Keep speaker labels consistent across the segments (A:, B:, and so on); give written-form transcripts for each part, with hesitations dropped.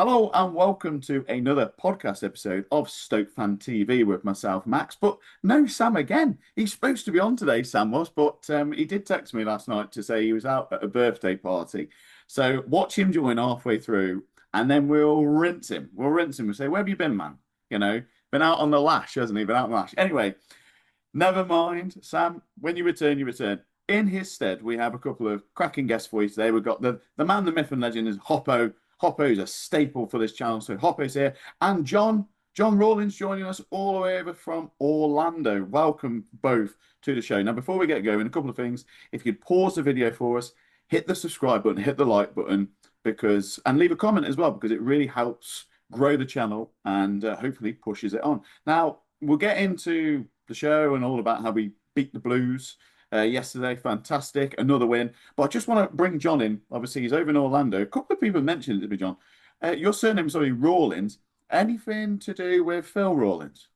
A: Hello and welcome to another podcast episode of Stoke Fan TV with myself, Max. But no Sam again. He's supposed to be on today, Sam was, but he did text me last night to say he was out at a birthday party. So watch him join halfway through and then we'll rinse him. We'll say, where have you been, man? Been out on the lash, hasn't he? Been out on the lash. Anyway, never mind, Sam. When you return, you return. In his stead, we have a couple of cracking guests for you today. We've got the man, the myth and legend is Hoppo. Hoppo is a staple for this channel, so Hoppo's here. And John Rawlins joining us all the way over from Orlando. Welcome both to the show. Now, before we get going, a couple of things. If you'd pause the video for us, hit the subscribe button, hit the like button, and leave a comment as well, because it really helps grow the channel and hopefully pushes it on. Now, we'll get into the show and all about how we beat the Blues yesterday. Fantastic. Another win. But I just want to bring John in. Obviously, he's over in Orlando. A couple of people mentioned it to me, John. Your surname is only Rawlins. Anything to do with Phil Rawlins?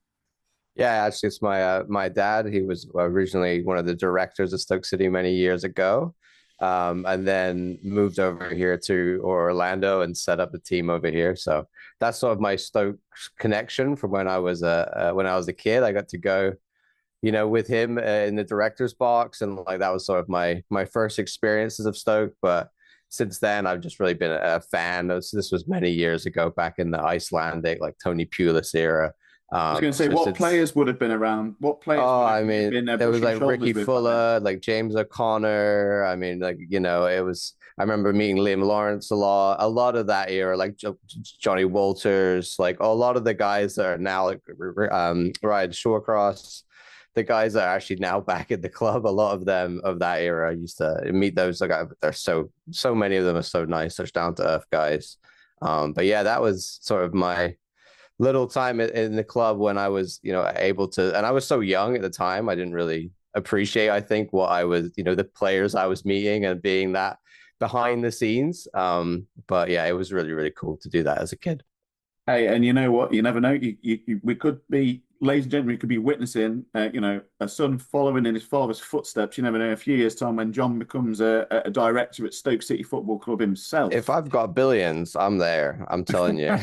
B: Yeah, actually, it's my dad. He was originally one of the directors of Stoke City many years ago, and then moved over here to Orlando and set up the team over here. So that's sort of my Stoke connection from when I was a kid. I got to go, with him in the director's box, and like that was sort of my first experiences of Stoke. But since then, I've just really been a fan. This was many years ago, back in the Icelandic, like Tony Pulis era.
A: I was going to say, what players would have been around? What players?
B: Oh, I mean, there was like Ricky Fuller, like James O'Connor. I mean, like, it was. I remember meeting Liam Lawrence a lot. A lot of that era, like Johnny Walters, like a lot of the guys that are now like Ryan Shawcross, the guys that are actually now back at the club. A lot of them of that era, I used to meet those. Like, they're so many of them are so nice, such down to earth guys. But yeah, that was sort of my little time in the club when I was, able to, and I was so young at the time, I didn't really appreciate, I think, what I was, the players I was meeting and being that behind the scenes. But yeah, it was really, really cool to do that as a kid.
A: Hey, and you know what? You never know. We could be, ladies and gentlemen, we could be witnessing, a son following in his father's footsteps. You never know. A few years' time, when John becomes a director at Stoke City Football Club himself.
B: If I've got billions, I'm there. I'm telling you.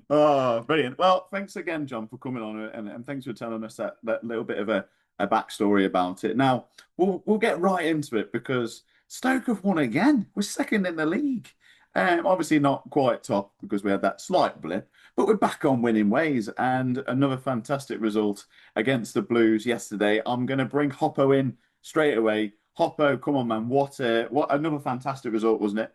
A: Oh, brilliant! Well, thanks again, John, for coming on, and thanks for telling us that little bit of a backstory about it. Now, we'll get right into it, because Stoke have won again. We're second in the league. Obviously not quite top, because we had that slight blip, but we're back on winning ways, and another fantastic result against the Blues yesterday. I'm going to bring Hoppo in straight away. Hoppo, come on, man. What another fantastic result, wasn't it?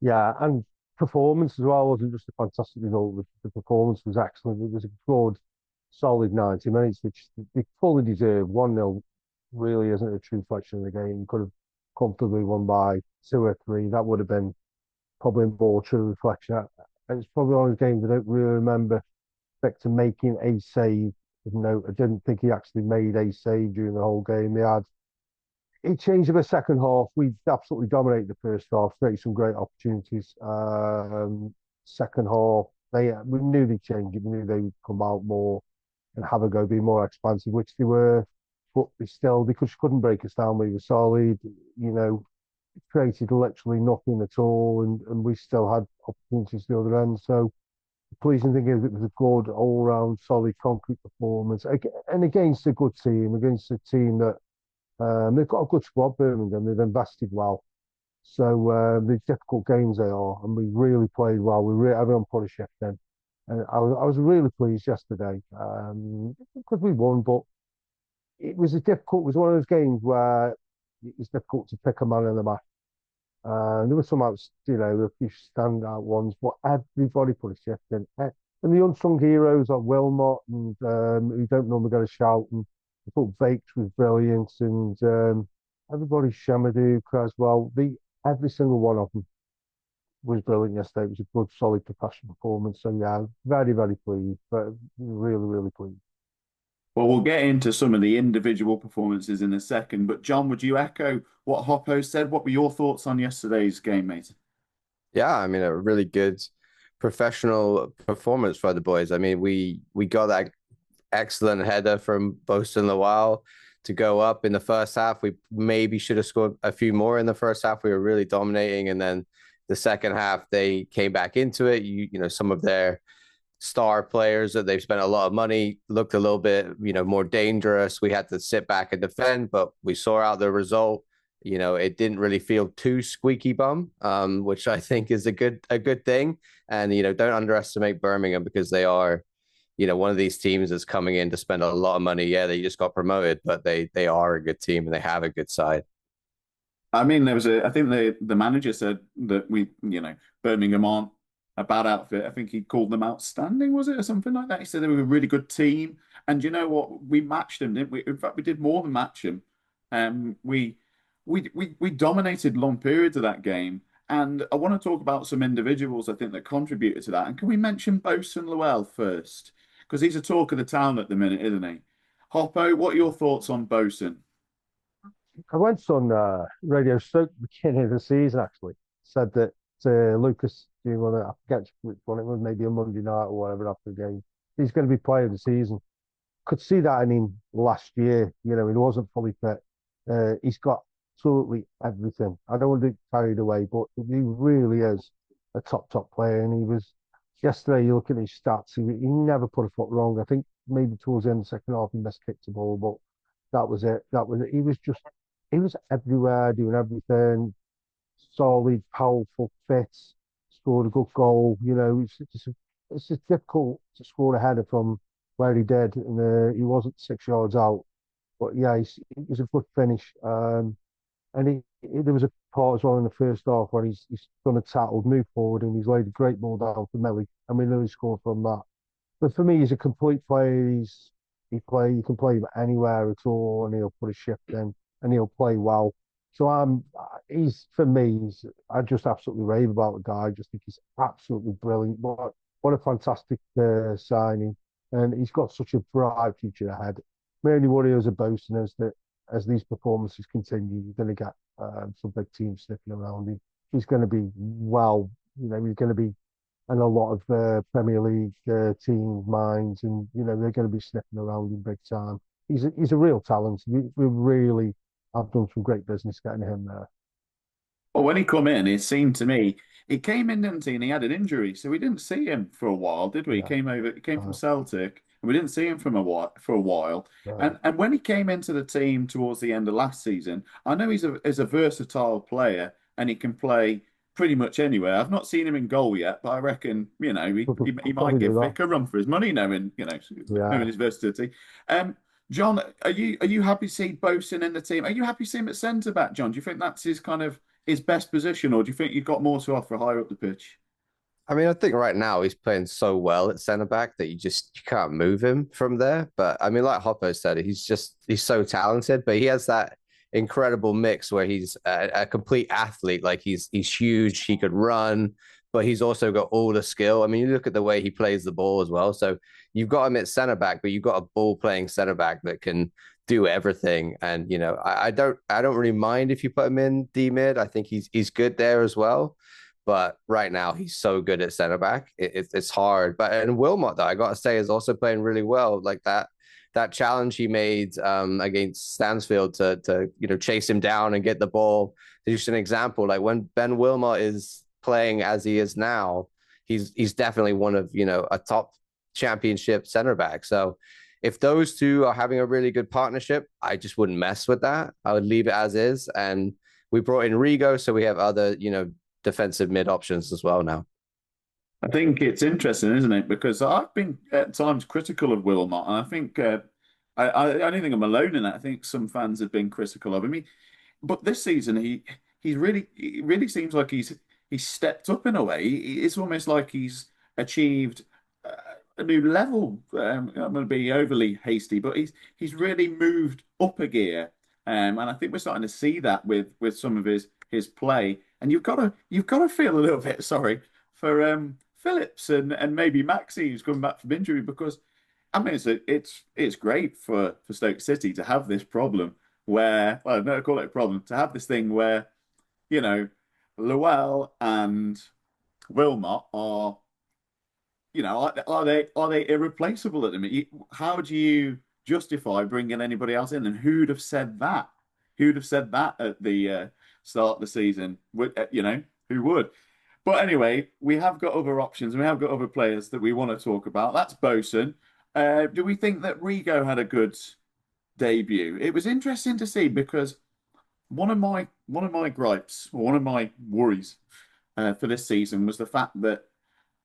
C: Yeah, and performance as well wasn't just a fantastic result. The performance was excellent. It was a good, solid 90 minutes, which they fully deserved. 1-0 really isn't a true reflection of the game. You could have comfortably won by 2 or 3. That would have been probably more true reflection. And it's probably one of the games I don't really remember Victor making a save. No, I didn't think he actually made a save during the whole game. It changed in the second half. We absolutely dominated the first half, created some great opportunities. Second half, we knew they'd change it. We knew they would come out more and have a go, be more expansive, which they were. But they couldn't break us down. We were solid, created literally nothing at all, and we still had opportunities the other end. So the pleasing thing is it was a good all-round solid concrete performance, and against a good team, against a team that they've got a good squad. Birmingham, they've invested well. So the difficult games they are, and we really played well. Everyone put a shift in, and I was really pleased yesterday, because we won, but it was one of those games where it was difficult to pick a man in the match. There were some, a few standout ones, but everybody put a shift in. And the unsung heroes are Wilmot, and who don't normally get a shout. And I thought Bakes was brilliant, and everybody, Tchamadeu, Creswell, every single one of them was brilliant yesterday. It was a good, solid, professional performance. So yeah, very, very pleased, but really, really pleased.
A: Well, we'll get into some of the individual performances in a second. But John, would you echo what Hoppo said? What were your thoughts on yesterday's game, mate?
B: Yeah, I mean, a really good professional performance for the boys. I mean, we got that excellent header from Bosun Lawal to go up in the first half. We maybe should have scored a few more in the first half. We were really dominating, and then the second half, they came back into it. Some of their star players that they've spent a lot of money looked a little bit, more dangerous. We had to sit back and defend, but we saw out the result. It didn't really feel too squeaky bum, which I think is a good thing. And, don't underestimate Birmingham, because they are, one of these teams that's coming in to spend a lot of money. Yeah, they just got promoted, but they are a good team and they have a good side.
A: I mean, I think the manager said that Birmingham aren't a bad outfit. I think he called them outstanding, was it, or something like that? He said they were a really good team. And you know what? We matched them, didn't we? In fact, we did more than match them. We dominated long periods of that game. And I want to talk about some individuals I think that contributed to that. And can we mention Bosun Lawal first? Because he's a talk of the town at the minute, isn't he? Hoppo, what are your thoughts on Bosun?
C: I went on Radio Stoke at the beginning of the season, actually. Said that Lucas, I forget which one it was, maybe a Monday night or whatever after the game, he's going to be player of the season. Could see that in him last year. He wasn't fully fit. He's got absolutely everything. I don't want to get carried away, but he really is a top player. And he was, yesterday, you look at his stats, he never put a foot wrong. I think maybe towards the end of the second half, he miskicked the ball, but that was it. He was everywhere, doing everything. Solid, powerful, fit, scored a good goal. It's just difficult to score a header from where he did, and he wasn't 6 yards out. But yeah, it was a good finish. And there was a part as well in the first half where he's done a tackle, moved forward, and he's laid a great ball down for Melly, and we know he scored from that. But for me, he's a complete player. You can play him anywhere at all, and he'll put a shift in, and he'll play well. So I just absolutely rave about the guy. I just think he's absolutely brilliant. What a fantastic signing, and he's got such a bright future ahead. My only worry as a Bosun is that as these performances continue, you're going to get some big teams sniffing around him. He's going to be he's going to be in a lot of Premier League team minds, and they're going to be sniffing around him big time. He's a real talent. We really have done some great business getting him there.
A: Well, when he come in, it seemed to me he came in, didn't he? And he had an injury, so we didn't see him for a while, did we? He came from Celtic, and we didn't see him for a while.
C: Right.
A: And when he came into the team towards the end of last season, I know he's a versatile player and he can play pretty much anywhere. I've not seen him in goal yet, but I reckon he might give Vic a run for his money, knowing his versatility. John, are you happy to see Bosun in the team? Are you happy to see him at centre back, John? Do you think that's his best position, or do you think you've got more to offer higher up the pitch?
B: I mean, I think right now he's playing so well at centre back that you can't move him from there. But I mean, like Hoppo said, he's so talented, but he has that incredible mix where he's a complete athlete. Like he's huge, he could run, but he's also got all the skill. I mean, you look at the way he plays the ball as well. So you've got him at centre back, but you've got a ball playing centre back that can do everything. And I don't really mind if you put him in D mid. I think he's good there as well. But right now he's so good at centre back. It's hard. And Wilmot, though, I got to say, is also playing really well. Like that challenge he made against Stansfield to chase him down and get the ball. Just an example, like when Ben Wilmot is playing as he is now, he's definitely one of a top championship centre back. So if those two are having a really good partnership, I just wouldn't mess with that. I would leave it as is. And we brought in Rigo, so we have other defensive mid options as well now.
A: I think it's interesting, isn't it? Because I've been at times critical of Wilmot, and I think I don't think I'm alone in that. I think some fans have been critical of him. But this season he really seems like he's stepped up in a way. It's almost like he's achieved a new level. I'm going to be overly hasty, but he's really moved up a gear, and I think we're starting to see that with some of his play. And you've got to feel a little bit sorry for Phillips and maybe Maxi, who's coming back from injury, because I mean it's great for Stoke City to have this problem where, well, I don't call it a problem, to have this thing where Lawal and Wilmot are are they irreplaceable at the minute? How do you justify bringing anybody else in? And who'd have said that? Who'd have said that at the start of the season? Who would? But anyway, we have got other options. We have got other players that we want to talk about. That's Bosun. Do we think that Rigo had a good debut? It was interesting to see because one of my gripes, or one of my worries for this season was the fact that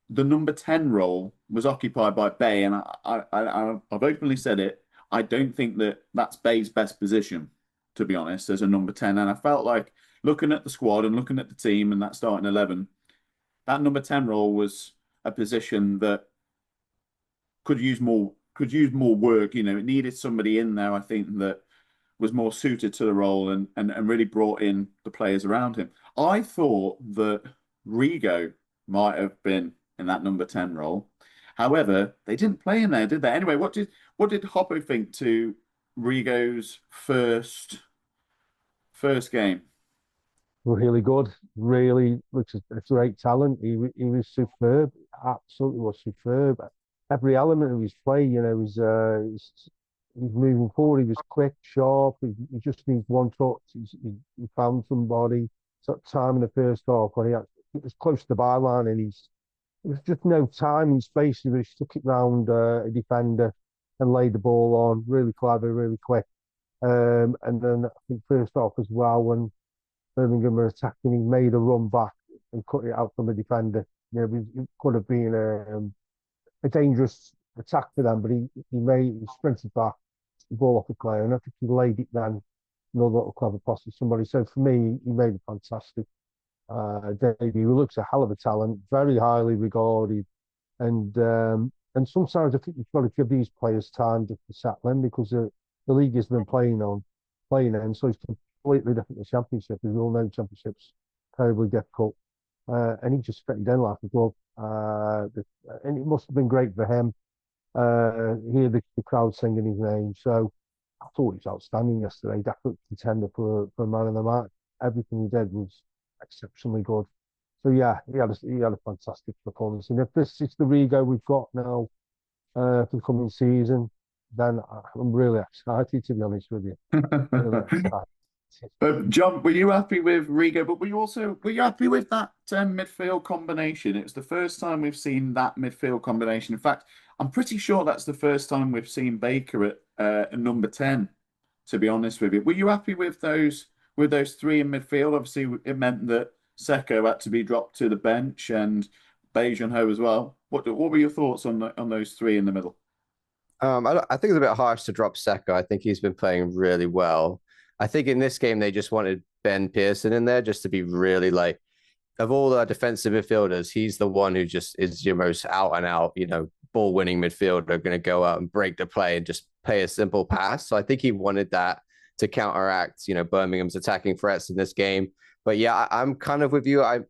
A: the number 10 role was occupied by Bay, and I've openly said it. I don't think that that's Bay's best position, to be honest, as a number 10. And I felt like looking at the squad and looking at the team and that starting 11, that number 10 role was a position that could use more work. It needed somebody in there, I think, that was more suited to the role and really brought in the players around him. I thought that Rigo might have been in that number 10 role. However, they didn't play him there, did they? Anyway, what did Hoppo think to Rigo's first game?
C: Really good. Really looks a great talent. He was superb. Absolutely was superb. Every element of his play, he's moving forward. He was quick, sharp. He just needs one touch. He found somebody. Took time in the first half when it was close to the byline, and there was just no time and space. He just took it round a defender and laid the ball on. Really clever, really quick. And then I think first half as well, when Birmingham were attacking, he made a run back and cut it out from the defender. It could have been a dangerous attack for them, but he sprinted back, the ball off the player, and I think he laid it then, another little clever pass to somebody. So for me, he made a fantastic debut. He looks a hell of a talent, very highly regarded, and sometimes I think you've got to give these players time to settle in because the league has been playing in, so it's completely different to Championship. As we all know, Championship's terribly difficult, and he just fitted in like a glove. And it must have been great for him. Hear the crowd singing his name. So I thought he was outstanding yesterday. Definitely contender for man of the match. Everything he did was exceptionally good. So yeah, he had a fantastic performance. And if this is the Rigo we've got now for the coming season, then I'm really excited, to be honest with you. Really excited.
A: John, were you happy with Rigo? But were you happy with that midfield combination? It was the first time we've seen that midfield combination. In fact, I'm pretty sure that's the first time we've seen Baker at number 10. To be honest with you, were you happy with those three in midfield? Obviously, it meant that Seko had to be dropped to the bench and Ho as well. What were your thoughts on those three in the middle?
B: I think it's a bit harsh to drop Seko. I think he's been playing really well. I think in this game they just wanted Ben Pearson in there just to be really like, of all the defensive midfielders, he's the one who just is your most out and out, ball winning midfielder, going to go out and break the play and just play a simple pass. So I think he wanted that to counteract, Birmingham's attacking threats in this game. But yeah, I'm kind of with you. I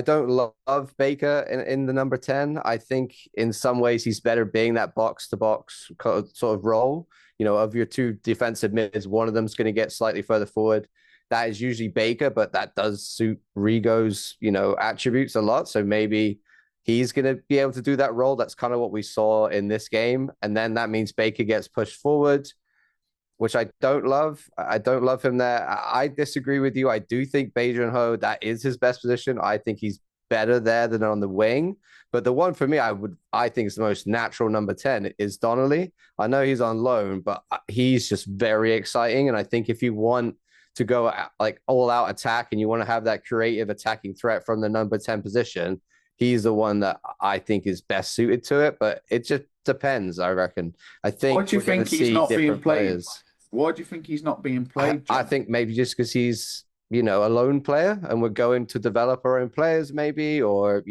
B: don't love Baker in the number 10. I think in some ways he's better being that box to box sort of role. Of your two defensive mids, one of them's going to get slightly further forward. That is usually Baker, but that does suit Rigo's, attributes a lot. So maybe he's going to be able to do that role. That's kind of what we saw in this game. And then that means Baker gets pushed forward, which I don't love. I don't love him there. I disagree with you. I do think Ho, that is his best position. I think he's better there than on the wing. But the one for me, I think is the most natural number 10 is Donnelly. I know he's on loan, but he's just very exciting. And I think if you want to go like all out attack and you want to have that creative attacking threat from the number 10 position, he's the one that I think is best suited to it. But it just depends, I reckon. I think.
A: Why do you think he's not being played? Why do you think he's not being played?
B: I think maybe just because he's, a lone player and we're going to develop our own players maybe, or,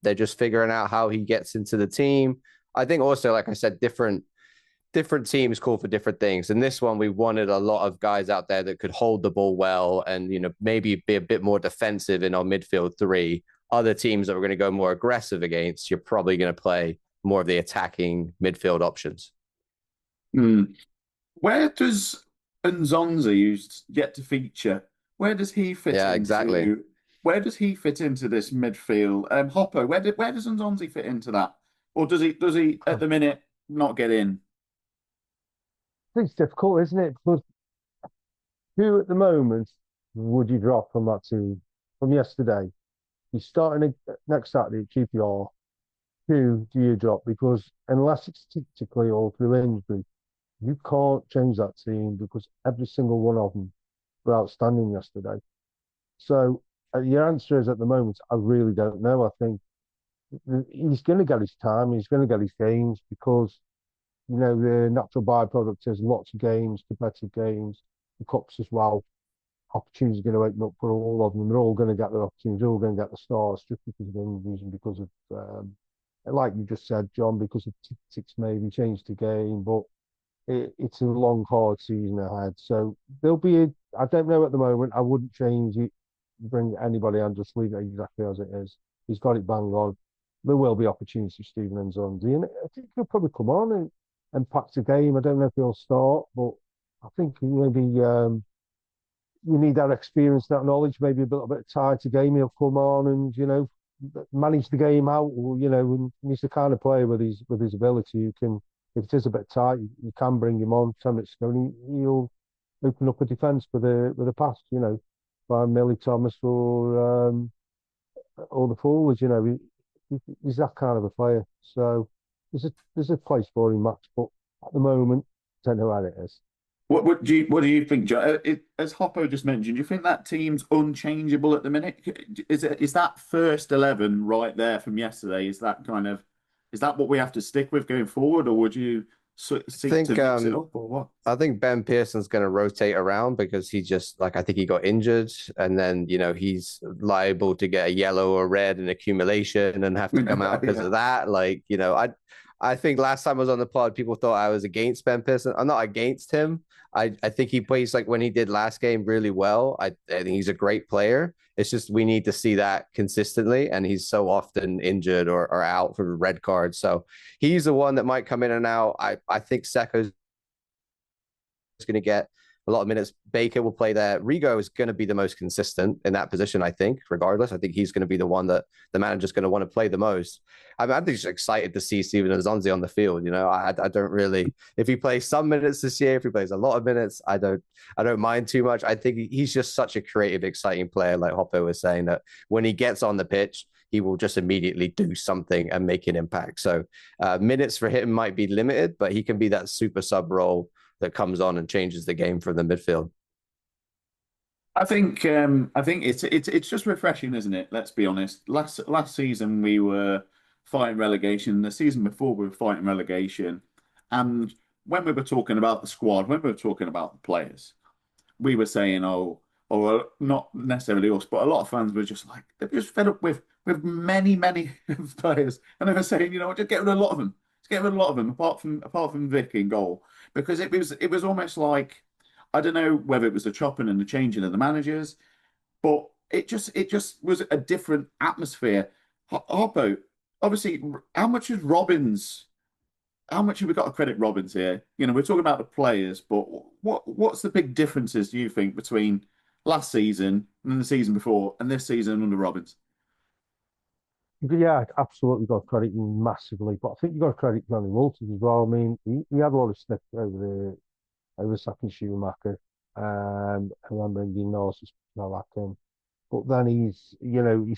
B: they're just figuring out how he gets into the team. I think also, like I said, different teams call for different things. And this one, we wanted a lot of guys out there that could hold the ball well and, maybe be a bit more defensive in our midfield three. Other teams that we're going to go more aggressive against, you're probably going to play more of the attacking midfield options.
A: Where does Nzonzi, who's yet to feature, where does he fit into?
B: Exactly.
A: Where does he fit into this midfield? Hoppo, where does Nzonzi fit into that? Or does he at the minute not get in?
C: I think it's difficult, isn't it? Because who at the moment would you drop from that team from yesterday? You're starting next Saturday at QPR. Who do you drop? Because unless it's tactically or through injury, you can't change that team because every single one of them were outstanding yesterday. So your answer is at the moment, I really don't know. I think he's going to get his time. He's going to get his games because, the natural byproduct is lots of games, competitive games, the cups as well. Opportunities are going to open up for all of them. They're all going to get their opportunities. They're all going to get the stars just because of injuries and because of, like you just said, John, because of tactics maybe changed the game. But it's a long, hard season ahead. So there'll be I don't know at the moment. I wouldn't change it, bring anybody on, just leave it exactly as it is. He's got it bang on. There will be opportunities for Stephen Nzonzi. And I think he'll probably come on and pack the game. I don't know if he'll start, but I think maybe you need that experience, that knowledge, maybe a little bit of tie to game. He'll come on and, manage the game out, or, and he's the kind of player with his ability who can, if it is a bit tight, you can bring him on 10 minutes ago and he'll open up a defence with a pass, by Millie Thomas or the forwards, he's that kind of a player. So there's a place for him, Max, but at the moment, I don't know how it is.
A: What do you think, Joe? As Hoppo just mentioned, do you think that team's unchangeable at the minute? Is that first 11 right there from yesterday? Is that what we have to stick with going forward, or would you seek to mix it up, or what?
B: I think Ben Pearson's going to rotate around because he just I think he got injured, and then he's liable to get a yellow or red in accumulation and have to come out because of that. I think last time I was on the pod, people thought I was against Ben Pearson. I'm not against him. I think he plays like when he did last game really well. I think he's a great player. It's just we need to see that consistently, and he's so often injured or out for red cards. So he's the one that might come in and out. I think Seko's going to get a lot of minutes. Baker will play there. Rigo is going to be the most consistent in that position, I think, regardless. I think he's going to be the one that the manager's going to want to play the most. I'm just excited to see Stephen Nzonzi on the field. I don't really, if he plays some minutes this year, if he plays a lot of minutes, I don't mind too much. I think he's just such a creative, exciting player, like Hoppo was saying, that when he gets on the pitch, he will just immediately do something and make an impact. So minutes for him might be limited, but he can be that super sub role that comes on and changes the game from the midfield.
A: I think it's just refreshing, isn't it? Let's be honest. Last season we were fighting relegation. The season before we were fighting relegation, and when we were talking about the squad, when we were talking about the players, we were saying, or not necessarily us, but a lot of fans were just like they're just fed up with many players, and they were saying, just get rid of a lot of them. Just get rid of a lot of them, apart from Vic in goal, because it was almost like, I don't know whether it was the chopping and the changing of the managers, but it just was a different atmosphere. Hoppo, obviously, how much have we got to credit Robbins here? We're talking about the players, but what's the big differences, do you think, between last season and the season before and this season under Robbins?
C: Yeah, absolutely got to credit him massively, but I think you got to credit Johnny Walters as well. I mean, he had a lot of stick over second Schumacher, remembering the analysis like him. But then he's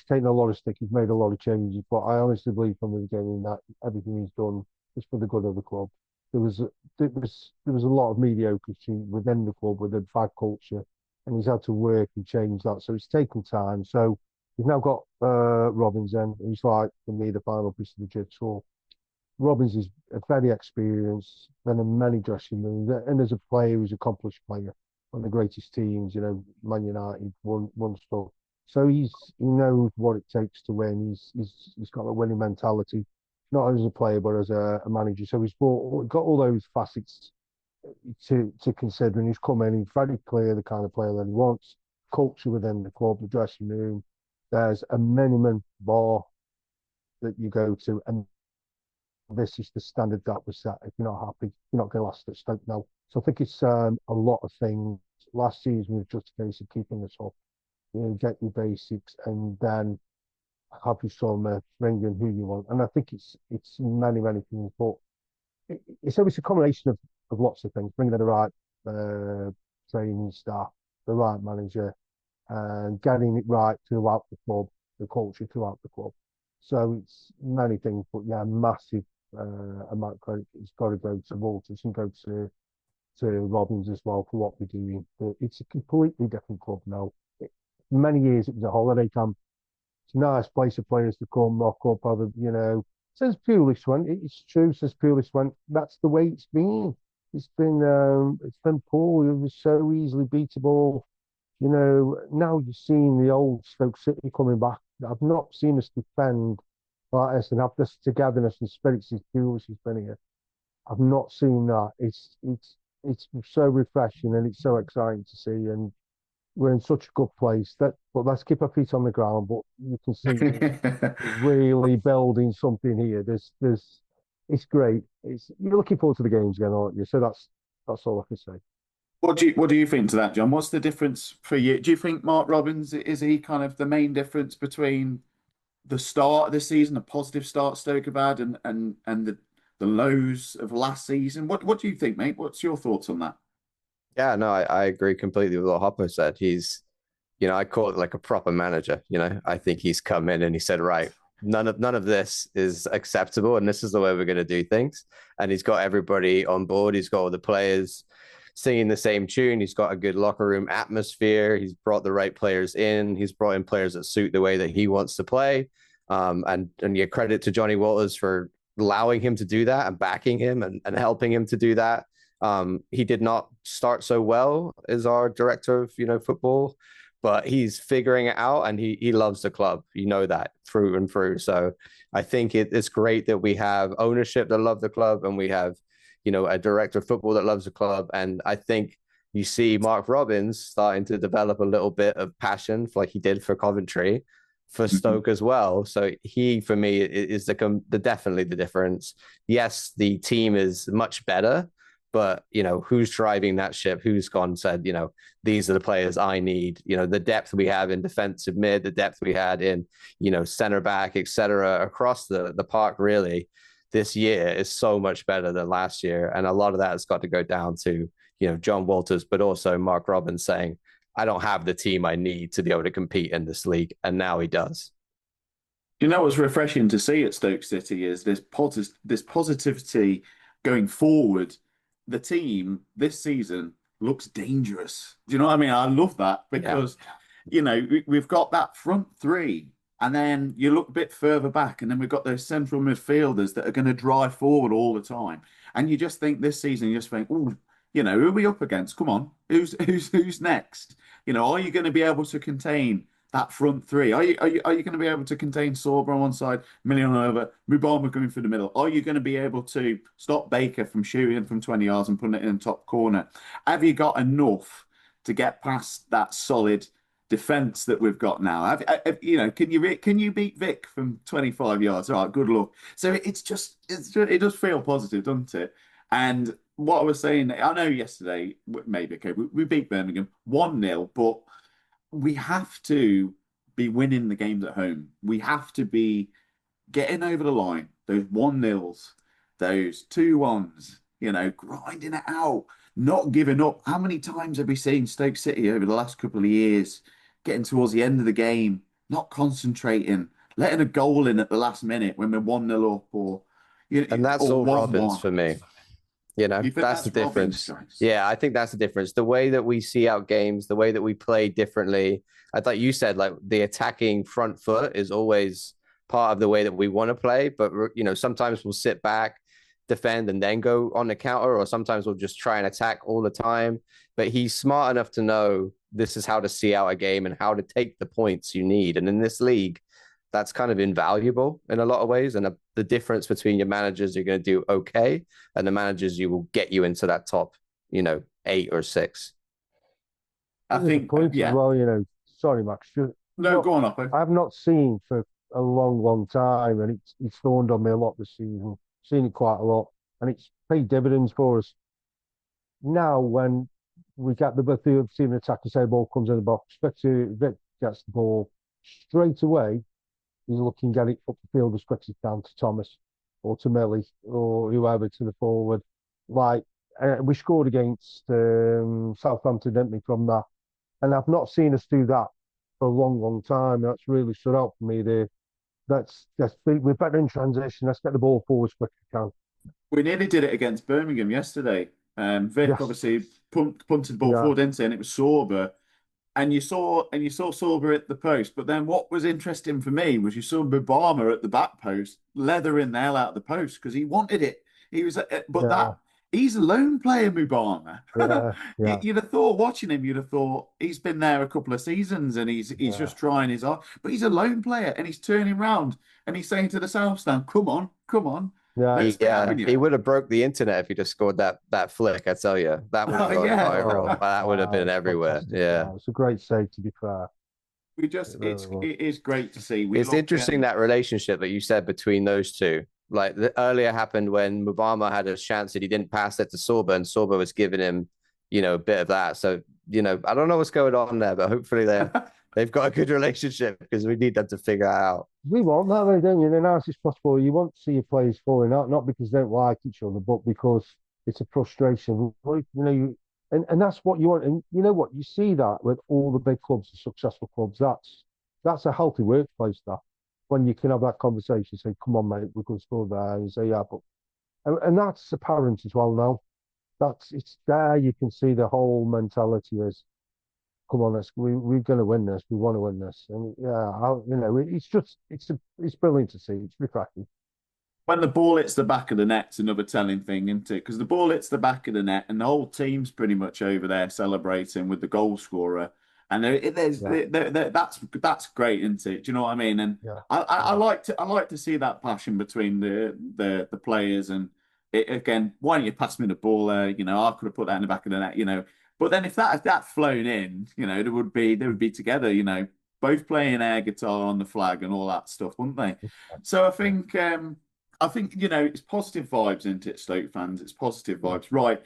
C: taken a lot of stick. He's made a lot of changes. But I honestly believe from the beginning that everything he's done is for the good of the club. There was a lot of mediocrity within the club, within bad culture, and he's had to work and change that. So it's taken time. So we've now got Robbins in. He's like, for me, the final piece of the jigsaw. Robbins is a very experienced, been in many dressing rooms, and as a player, he's an accomplished player. One of the greatest teams, Man United, won stuff. So he knows what it takes to win. He's got a winning mentality, not as a player but as a manager. So he's got all those facets to consider, and he's come in. He's very clear the kind of player that he wants. Culture within the club, the dressing room. There's a minimum bar that you go to, and this is the standard that was set. If you're not happy, you're not going to last at Stoke now. So I think it's a lot of things. Last season was just a case of keeping us up. Get your basics, and then have your summer, bring in who you want. And I think it's many things, but it's always a combination of lots of things. Bringing in the right training staff, the right manager, and getting it right throughout the club. the culture throughout the club. So it's many things, but yeah, massive amount of credit. It's got to go to Walters and go to Robbins as well for what we're doing. But it's a completely different club now. Many years it was a holiday camp. It's a nice place for players to come, rock up, have a, says Pulis went. It's true, says Pulis went. That's the way it's been. It's been poor. It was so easily beatable. Now you're seeing the old Stoke City coming back. I've not seen us defend like this and have this togetherness and spirit since Pulis has been here. I've not seen that. It's so refreshing and it's so exciting to see. And we're in such a good place but let's keep our feet on the ground. But you can see really building something here. It's great. You're looking forward to the games again, aren't you? So that's all I can say.
A: What do you think to that, John? What's the difference for you? Do you think Mark Robbins, is he kind of the main difference between the start of this season, the positive start Stoke have had, and the lows of last season? What do you think, mate? What's your thoughts on that?
B: Yeah, no, I agree completely with what Hopper said. He's, I call it like a proper manager. I think he's come in and he said, right, none of this is acceptable, and this is the way we're going to do things. And he's got everybody on board. He's got all the players singing the same tune. He's got a good locker room atmosphere. He's brought the right players in. He's brought in players that suit the way that he wants to play. And yeah, credit to Johnny Walters for allowing him to do that and backing him and helping him to do that. He did not start so well as our director of, football, but he's figuring it out and he loves the club. That through and through. So I think it's great that we have ownership that love the club and we have, a director of football that loves the club. And I think you see Mark Robbins starting to develop a little bit of passion like he did for Coventry, for Stoke as well. So he, for me, is definitely the difference. Yes, the team is much better, but who's driving that ship? Who's gone and said, these are the players I need. The depth we have in defensive mid, the depth we had in, center back, etc. across the park. Really, this year is so much better than last year, and a lot of that has got to go down to John Walters, but also Mark Robbins saying, I don't have the team I need to be able to compete in this league, and now he does.
A: What's refreshing to see at Stoke City is this positivity going forward. The team this season looks dangerous. Do you know what I mean? I love that because, we've got that front three and then you look a bit further back and then we've got those central midfielders that are going to drive forward all the time. And you just think this season, you just think, oh, who are we up against? Come on, who's next? Are you going to be able to contain that front three? Are you going to be able to contain Sorba on one side, Million over, Mubama going through the middle? Are you going to be able to stop Baker from shooting from 20 yards and putting it in the top corner? Have you got enough to get past that solid defense that we've got now? Can you beat Vic from 25 yards? All right, good luck. So it does feel positive, doesn't it? And what I was saying, I know yesterday, maybe, okay, we beat Birmingham 1-0, but we have to be winning the games at home. We have to be getting over the line, those 1-0s, those 2-1s, grinding it out, not giving up. How many times have we seen Stoke City over the last couple of years getting towards the end of the game, not concentrating, letting a goal in at the last minute when we're 1-0 up
B: and that's all Robbins for me. That's the difference. Yeah, I think that's the difference. The way that we see out games, the way that we play differently. I thought you said like the attacking front foot is always part of the way that we want to play. But, sometimes we'll sit back, defend, and then go on the counter, or sometimes we'll just try and attack all the time. But he's smart enough to know this is how to see out a game and how to take the points you need. And in this league, that's kind of invaluable in a lot of ways. And the difference between your managers you're going to do okay and the managers you will get you into that top, 8 or 6.
C: I think points as well, sorry, Max.
A: No, go on, Oppo.
C: I've not seen for a long, long time, and it's dawned on me a lot this season. Seen it quite a lot, and it's paid dividends for us. Now, when we get the team attack, and say ball comes in the box, Vic gets the ball straight away. He's looking at it up the field as quick as he can to Thomas or to Millie or whoever to the forward. We scored against Southampton, didn't we, from that? And I've not seen us do that for a long, long time. That's really stood out for me there. We're better in transition. Let's get the ball forward as quick as we can.
A: We nearly did it against Birmingham yesterday. Vic
C: Yes.
A: obviously punted the ball
C: Yeah.
A: forward, didn't he? And it was Sorba. And you saw Sorba at the post, but then what was interesting for me was you saw Mubama at the back post, leathering the hell out of the post because he wanted it. He was, but
C: Yeah.
A: he's a lone player, Mubama.
C: Yeah.
A: You'd have thought watching him, you'd have thought he's been there a couple of seasons and he's just trying his art, but he's a lone player and he's turning round and he's saying to the South Stand, "Come on, come on."
C: Yeah.
B: He would have broke the internet if he'd have scored that flick. I tell you, that would have gone viral. That would have been everywhere. Yeah,
C: it's a great save. To be fair,
A: it is great to see.
B: It's interesting that relationship that you said between those two. Like the earlier happened when Mubama had a chance that he didn't pass it to Sorba, and Sorba was giving him, a bit of that. So I don't know what's going on there, but hopefully they've got a good relationship because we need them to figure out.
C: We want that, way, don't you? In the nicest possible. You want to see your players falling out, not because they don't like each other, but because it's a frustration. And that's what you want. And you know what? You see that with all the big clubs, the successful clubs. That's a healthy workplace. That when you can have that conversation, say, "Come on, mate, we can score there," and say, "Yeah," but and that's apparent as well now. It's there. You can see the whole mentality is, "Come on, we're going to win this. We want to win this." And it's brilliant to see. It's refreshing.
A: When the ball hits the back of the net, it's another telling thing, isn't it? Because the ball hits the back of the net, and the whole team's pretty much over there celebrating with the goal scorer, and that's great, isn't it? Do you know what I mean? And I like to see that passion between the players. And again, why don't you pass me the ball there? I could have put that in the back of the net. But then if that flown in, they would be together. Both playing air guitar on the flag and all that stuff, wouldn't they? So I think it's positive vibes, isn't it, Stoke fans? It's positive vibes. Right.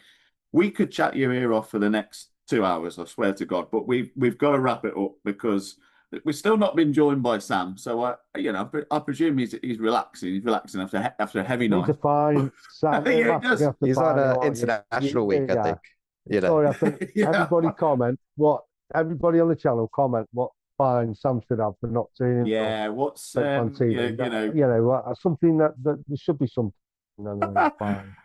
A: We could chat your ear off for the next 2 hours, I swear to God, but we've got to wrap it up because we've still not been joined by Sam. So I presume he's relaxing. He's relaxing after a heavy night.
C: Need to find Sam.
A: Yeah, he does.
B: He's on an international week, I think.
C: Sorry, I think everybody on the channel comment what fine Sam should have for not seeing.
A: Yeah, what's
C: on TV. Something that there should be something. Fine.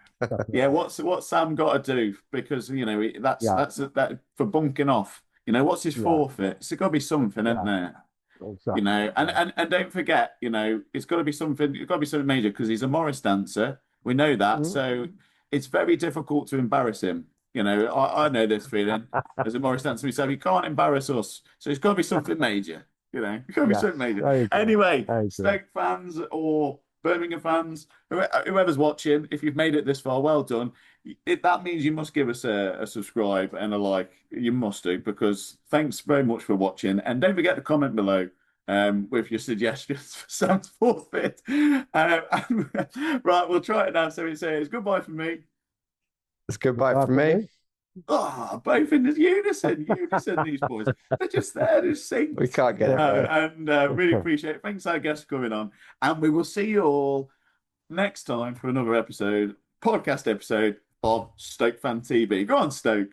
A: Yeah, what's Sam got to do? Because that's that for bunking off. What's his forfeit? It's got to be something, isn't there?
C: Exactly.
A: And don't forget, it's got to be something. It's got to be something major because he's a Morris dancer. We know that, so it's very difficult to embarrass him. I know this feeling as a Morris dancer myself. He can't embarrass us, so it's got to be something major. It's got to be something major. Anyway, Stoke fans or Birmingham fans, whoever's watching, if you've made it this far, well done. That means you must give us a subscribe and a like. You must do, because thanks very much for watching. And don't forget to comment below with your suggestions for Sam's forfeit. Right, we'll try it now. So it's goodbye from me.
B: It's goodbye from me.
A: Oh, both in unison, these boys. They're just there to sing.
B: We can't get it.
A: And really appreciate it. Thanks, our guests, coming on. And we will see you all next time for another podcast episode of Stoke Fan TV. Go on, Stoke.